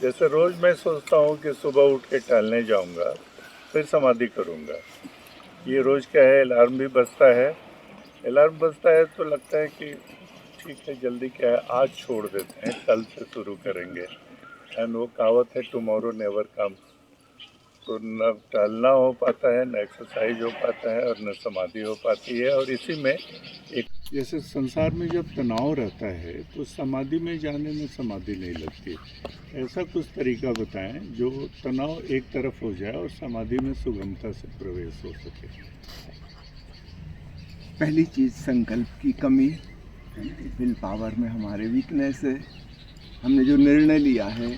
जैसे रोज़ मैं सोचता हूँ कि सुबह उठ के टहलने जाऊँगा, फिर समाधि करूँगा। ये रोज़ क्या है, अलार्म भी बजता है। अलार्म बजता है तो लगता है कि ठीक है, जल्दी क्या है, आज छोड़ देते हैं, कल से शुरू करेंगे। एंड वो कहावत है, टुमारो नेवर कम्स। तो न टहलना हो पाता है, न एक्सरसाइज हो पाता है और न समाधि हो पाती है। और इसी में एक जैसे संसार में जब तनाव रहता है तो समाधि में जाने में समाधि नहीं लगती। ऐसा कुछ तरीका बताएं जो तनाव एक तरफ हो जाए और समाधि में सुगमता से प्रवेश हो सके। पहली चीज़ संकल्प की कमी, विल पावर में हमारे वीकनेस है। हमने जो निर्णय लिया है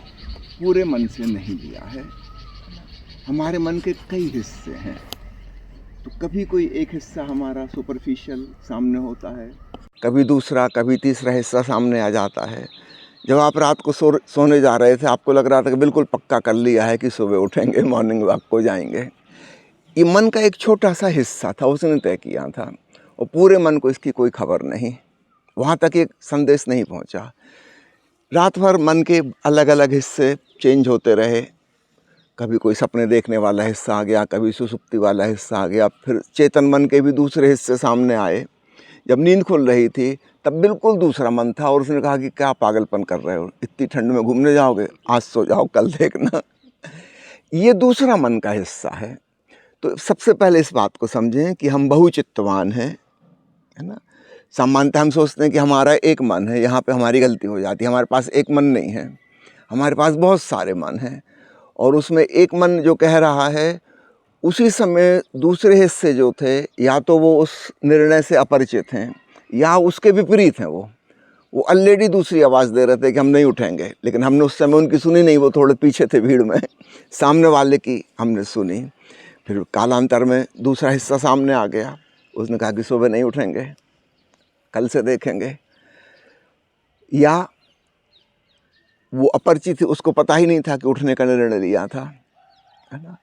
पूरे मन से नहीं लिया है। हमारे मन के कई हिस्से हैं, तो कभी कोई एक हिस्सा हमारा सुपरफिशियल सामने होता है, कभी दूसरा, कभी तीसरा हिस्सा सामने आ जाता है। जब आप रात को सोने जा रहे थे, आपको लग रहा था कि बिल्कुल पक्का कर लिया है कि सुबह उठेंगे, मॉर्निंग वॉक को जाएंगे। ये मन का एक छोटा सा हिस्सा था, उसने तय किया था, और पूरे मन को इसकी कोई खबर नहीं, वहाँ तक एक संदेश नहीं पहुँचा। रात भर मन के अलग अलग हिस्से चेंज होते रहे। कभी कोई सपने देखने वाला हिस्सा आ गया, कभी सुसुप्ति वाला हिस्सा आ गया, फिर चेतन मन के भी दूसरे हिस्से सामने आए। जब नींद खुल रही थी तब बिल्कुल दूसरा मन था, और उसने कहा कि क्या पागलपन कर रहे हो, इतनी ठंड में घूमने जाओगे, आज सो जाओ, कल देखना। ये दूसरा मन का हिस्सा है। तो सबसे पहले इस बात को समझें कि हम बहुचित्तवान हैं, है ना। सामान्यतः हम सोचते हैं कि हमारा एक मन है, यहाँ पे हमारी गलती हो जाती है। हमारे पास एक मन नहीं है, हमारे पास बहुत सारे मन हैं, और उसमें एक मन जो कह रहा है, उसी समय दूसरे हिस्से जो थे, या तो वो उस निर्णय से अपरिचित हैं या उसके विपरीत हैं। वो ऑलरेडी दूसरी आवाज़ दे रहे थे कि हम नहीं उठेंगे, लेकिन हमने उस समय उनकी सुनी नहीं, वो थोड़े पीछे थे भीड़ में, सामने वाले की हमने सुनी। फिर कालांतर में दूसरा हिस्सा सामने आ गया, उसने कहा कि सुबह नहीं उठेंगे, कल से देखेंगे। या वो अपरिचित थी, उसको पता ही नहीं था कि उठने का निर्णय लिया था, है ना।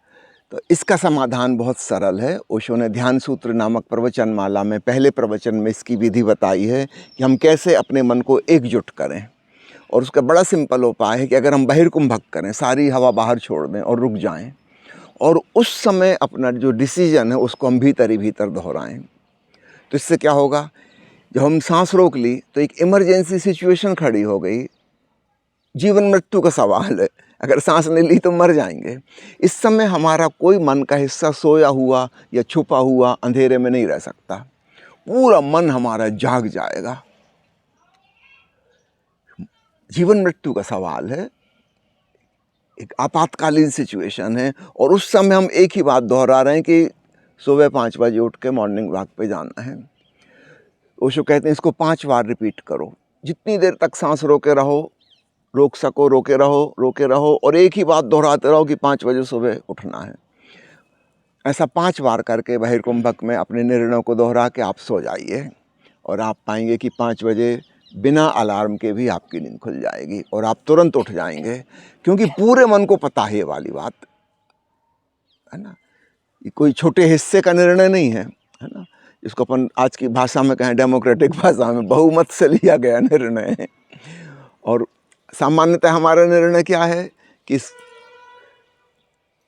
तो इसका समाधान बहुत सरल है। ओशो ने ध्यान सूत्र नामक प्रवचन माला में पहले प्रवचन में इसकी विधि बताई है कि हम कैसे अपने मन को एकजुट करें। और उसका बड़ा सिंपल उपाय है कि अगर हम बहिर्कुंभक करें, सारी हवा बाहर छोड़ दें और रुक जाएं, और उस समय अपना जो डिसीजन है उसको हम भीतर ही भीतर दोहराएं। तो इससे क्या होगा, जब हम सांस रोक ली तो एक इमरजेंसी सिचुएशन खड़ी हो गई, जीवन मृत्यु का सवाल है, अगर सांस नहीं ली तो मर जाएंगे। इस समय हमारा कोई मन का हिस्सा सोया हुआ या छुपा हुआ अंधेरे में नहीं रह सकता, पूरा मन हमारा जाग जाएगा। जीवन मृत्यु का सवाल है, एक आपातकालीन सिचुएशन है, और उस समय हम एक ही बात दोहरा रहे हैं कि सुबह 5 बजे उठ के मॉर्निंग वॉक पे जाना है। ओशो कहते हैं इसको 5 बार रिपीट करो, जितनी देर तक सांस रोके रहो, रोक सको रोके रहो, और एक ही बात दोहराते रहो कि 5 बजे सुबह उठना है। ऐसा 5 बार करके बहिर्कुंभक में अपने निर्णयों को दोहरा के आप सो जाइए, और आप पाएंगे कि 5 बजे बिना अलार्म के भी आपकी नींद खुल जाएगी और आप तुरंत उठ जाएंगे, क्योंकि पूरे मन को पता है ये वाली बात, है ना। ये कोई छोटे हिस्से का निर्णय नहीं है, है ना। इसको अपन आज की भाषा में कहें, डेमोक्रेटिक भाषा में, बहुमत से लिया गया निर्णय है। और सामान्यतः हमारा निर्णय क्या है कि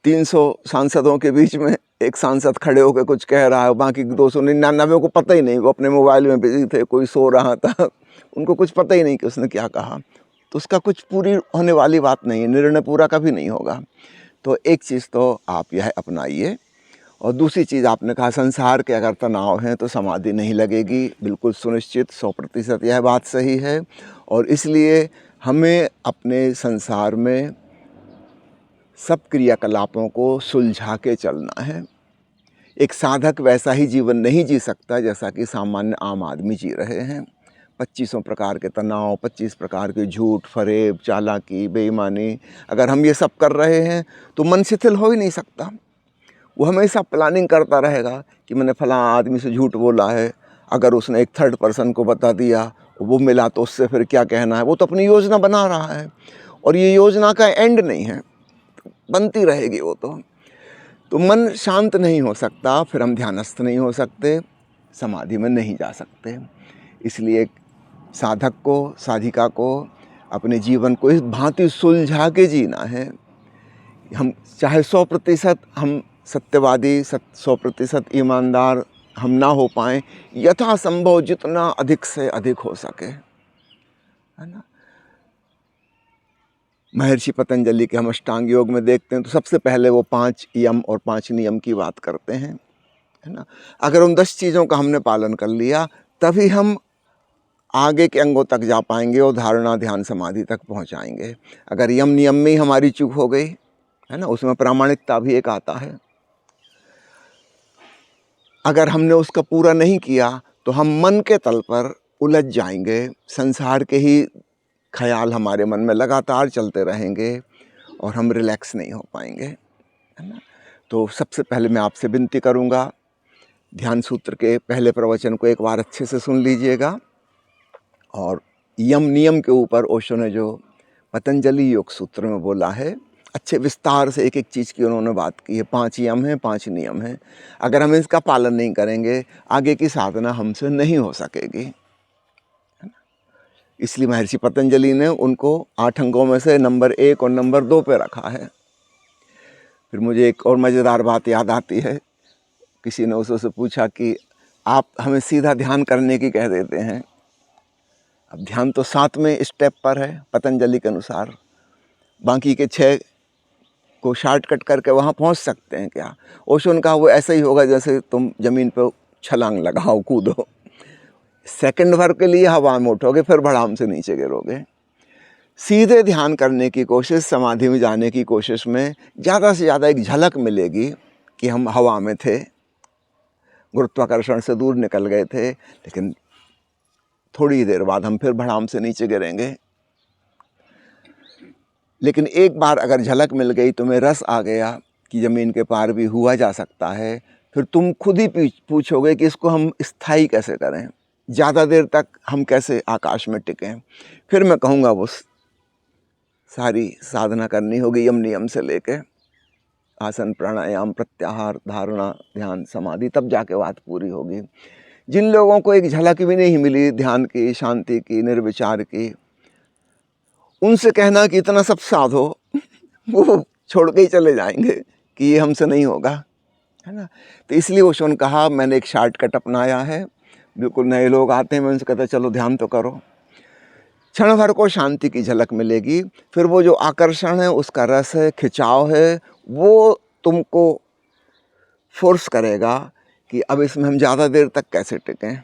300 सांसदों के बीच में एक सांसद खड़े होकर कुछ कह रहा है, बाकी 299 को पता ही नहीं, वो अपने मोबाइल में बिजी थे, कोई सो रहा था, उनको कुछ पता ही नहीं कि उसने क्या कहा। तो उसका कुछ पूरी होने वाली बात नहीं है, निर्णय पूरा कभी नहीं होगा। तो एक चीज़ तो आप यह अपनाइए। और दूसरी चीज़, आपने कहा संसार के अगर तनाव हैं तो समाधि नहीं लगेगी, बिल्कुल सुनिश्चित 100% यह बात सही है। और इसलिए हमें अपने संसार में सब क्रियाकलापों को सुलझा के चलना है। एक साधक वैसा ही जीवन नहीं जी सकता जैसा कि सामान्य आम आदमी जी रहे हैं। 25 प्रकार के तनाव, 25 प्रकार के झूठ, फरेब, चालाकी, बेईमानी, अगर हम ये सब कर रहे हैं तो मन शिथिल हो ही नहीं सकता। वो हमेशा प्लानिंग करता रहेगा कि मैंने फलां आदमी से झूठ बोला है, अगर उसने एक थर्ड पर्सन को बता दिया, वो मिला तो उससे फिर क्या कहना है। वो तो अपनी योजना बना रहा है, और ये योजना का एंड नहीं है, बनती रहेगी वो तो मन शांत नहीं हो सकता, फिर हम ध्यानस्थ नहीं हो सकते, समाधि में नहीं जा सकते। इसलिए साधक को, साधिका को अपने जीवन को इस भांति सुलझा के जीना है। हम चाहे 100% हम सत्यवादी 100% ईमानदार हम ना हो पाएँ, यथासंभव जितना अधिक से अधिक हो सके, है ना। महर्षि पतंजलि के हम अष्टांग योग में देखते हैं तो सबसे पहले वो 5 यम और 5 नियम की बात करते हैं, है ना। अगर उन 10 चीज़ों का हमने पालन कर लिया तभी हम आगे के अंगों तक जा पाएंगे और धारणा ध्यान समाधि तक पहुंचाएंगे। अगर यम नियम में ही हमारी चूक हो गई, है ना, उसमें प्रामाणिकता भी एक आता है, अगर हमने उसका पूरा नहीं किया तो हम मन के तल पर उलझ जाएंगे, संसार के ही ख्याल हमारे मन में लगातार चलते रहेंगे और हम रिलैक्स नहीं हो पाएंगे, है ना। तो सबसे पहले मैं आपसे विनती करूंगा, ध्यान सूत्र के पहले प्रवचन को एक बार अच्छे से सुन लीजिएगा और यम नियम के ऊपर ओशो ने जो पतंजलि योग सूत्र में बोला है, अच्छे विस्तार से एक एक चीज़ की उन्होंने बात की है। 5 यम हैं, 5 नियम हैं। अगर हम इसका पालन नहीं करेंगे आगे की साधना हमसे नहीं हो सकेगी, है ना। इसलिए महर्षि पतंजलि ने उनको 8 अंगों में से नंबर 1 और नंबर 2 पे रखा है। फिर मुझे एक और मज़ेदार बात याद आती है। किसी ने उससे पूछा कि आप हमें सीधा ध्यान करने की कह देते हैं, अब ध्यान तो 7वें स्टेप पर है पतंजलि के अनुसार, बाकी के 6 को शॉर्टकट करके वहाँ पहुँच सकते हैं क्या? ओशो ने कहा वो ऐसा ही होगा जैसे तुम ज़मीन पे छलांग लगाओ, कूदो, सेकंड भर के लिए हवा में उठोगे फिर भड़ाम से नीचे गिरोगे। सीधे ध्यान करने की कोशिश, समाधि में जाने की कोशिश में ज़्यादा से ज़्यादा एक झलक मिलेगी कि हम हवा में थे, गुरुत्वाकर्षण से दूर निकल गए थे, लेकिन थोड़ी देर बाद हम फिर भड़ाम से नीचे गिरेंगे। लेकिन एक बार अगर झलक मिल गई, तुम्हें रस आ गया कि ज़मीन के पार भी हुआ जा सकता है, फिर तुम खुद ही पूछोगे कि इसको हम स्थायी कैसे करें, ज़्यादा देर तक हम कैसे आकाश में टिकें। फिर मैं कहूँगा वो सारी साधना करनी होगी यम नियम से लेके आसन प्राणायाम प्रत्याहार धारणा ध्यान समाधि, तब जाके बात पूरी होगी। जिन लोगों को एक झलक भी नहीं मिली ध्यान की, शांति की, निर्विचार की, उनसे कहना कि इतना सब साधो वो छोड़ के ही चले जाएंगे कि ये हमसे नहीं होगा, है ना। तो इसलिए ओशो ने कहा मैंने एक शॉर्टकट अपनाया है। बिल्कुल नए लोग आते हैं, मैं उनसे कहता चलो ध्यान तो करो, क्षण भर को शांति की झलक मिलेगी, फिर वो जो आकर्षण है, उसका रस है, खिंचाव है, वो तुमको फोर्स करेगा कि अब इसमें हम ज़्यादा देर तक कैसे टिकें।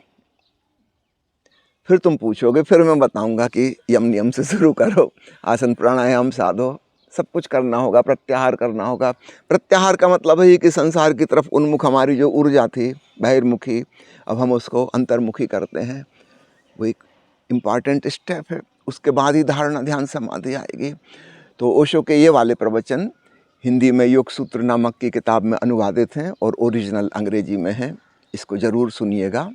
फिर तुम पूछोगे, फिर मैं बताऊंगा कि यम नियम से शुरू करो, आसन प्राणायाम साधो, सब कुछ करना होगा, प्रत्याहार करना होगा। प्रत्याहार का मतलब है कि संसार की तरफ उन्मुख हमारी जो ऊर्जा थी बहिर्मुखी, अब हम उसको अंतर्मुखी करते हैं, वो एक इम्पॉर्टेंट स्टेप है। उसके बाद ही धारणा ध्यान समाधि आएगी। तो ओशो के ये वाले प्रवचन हिंदी में योग सूत्र नामक की किताब में अनुवादित हैं और ओरिजिनल अंग्रेजी में हैं, इसको ज़रूर सुनिएगा।